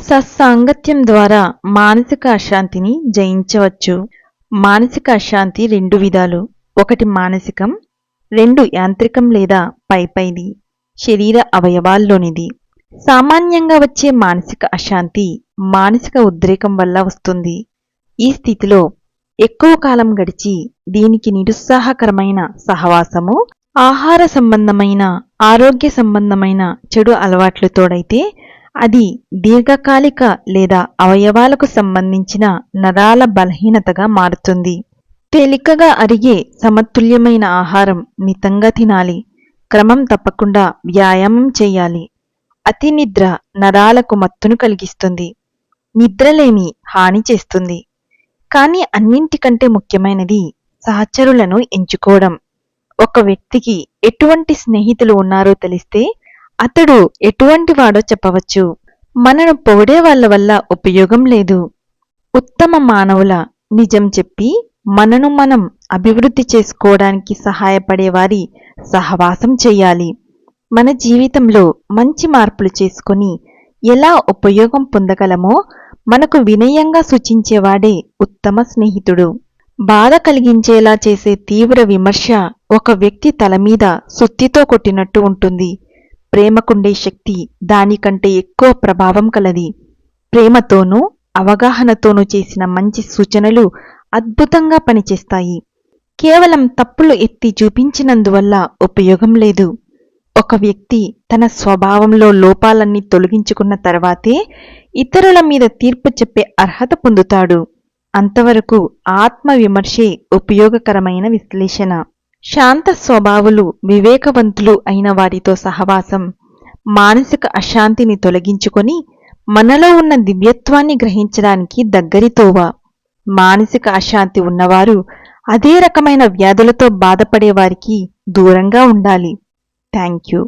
సత్సాంగత్యం ద్వారా మానసిక అశాంతిని జయించవచ్చు. మానసిక అశాంతి రెండు విధాలు. ఒకటి మానసికం, రెండు యాంత్రికం లేదా పైపైది, శరీర అవయవాల్లోనిది. సామాన్యంగా వచ్చే మానసిక అశాంతి మానసిక ఉద్రేకం వల్ల వస్తుంది. ఈ స్థితిలో ఎక్కువ కాలం గడిచి దీనికి నిరుత్సాహకరమైన సహవాసము, ఆహార సంబంధమైన, ఆరోగ్య సంబంధమైన చెడు అలవాట్లు తోడైతే అది దీర్ఘకాలిక లేదా అవయవాలకు సంబంధించిన నరాల బలహీనతగా మారుతుంది. తేలికగా అరిగే సమతుల్యమైన ఆహారం మితంగా తినాలి. క్రమం తప్పకుండా వ్యాయామం చేయాలి. అతి నిద్ర నరాలకు మత్తును కలిగిస్తుంది. నిద్రలేమి హాని చేస్తుంది. కానీ అన్నింటికంటే ముఖ్యమైనది సహచరులను ఎంచుకోవడం. ఒక వ్యక్తికి ఎటువంటి స్నేహితులు ఉన్నారో తెలిస్తే అతడు ఎటువంటి వాడో చెప్పవచ్చు. మనను పొగిడే వాళ్ళ వల్ల ఉపయోగం లేదు. ఉత్తమ మానవుల నిజం చెప్పి మనను మనం అభివృద్ధి చేసుకోవడానికి సహాయపడేవారి సహవాసం చేయాలి. మన జీవితంలో మంచి మార్పులు చేసుకొని ఎలా ఉపయోగం పొందగలమో మనకు వినయంగా సూచించేవాడే ఉత్తమ స్నేహితుడు. బాధ కలిగించేలా చేసే తీవ్ర విమర్శ ఒక వ్యక్తి తలమీద సుత్తితో కొట్టినట్టు ఉంటుంది. ప్రేమకుండే శక్తి దానికంటే ఎక్కువ ప్రభావం కలది. ప్రేమతోనూ అవగాహనతోనూ చేసిన మంచి సూచనలు అద్భుతంగా పనిచేస్తాయి. కేవలం తప్పులు ఎత్తి చూపించినందువల్ల ఉపయోగం లేదు. ఒక వ్యక్తి తన స్వభావంలో లోపాలన్నీ తొలగించుకున్న తర్వాతే ఇతరుల మీద తీర్పు చెప్పే అర్హత పొందుతాడు. అంతవరకు ఆత్మవిమర్శే ఉపయోగకరమైన విశ్లేషణ. శాంత స్వభావులు, వివేకవంతులు అయిన వారితో సహవాసం మానసిక అశాంతిని తొలగించుకొని మనలో ఉన్న దివ్యత్వాన్ని గ్రహించడానికి దగ్గరితోవ. మానసిక అశాంతి ఉన్నవారు అదే రకమైన వ్యాధులతో బాధపడేవారికి దూరంగా ఉండాలి. Thank you.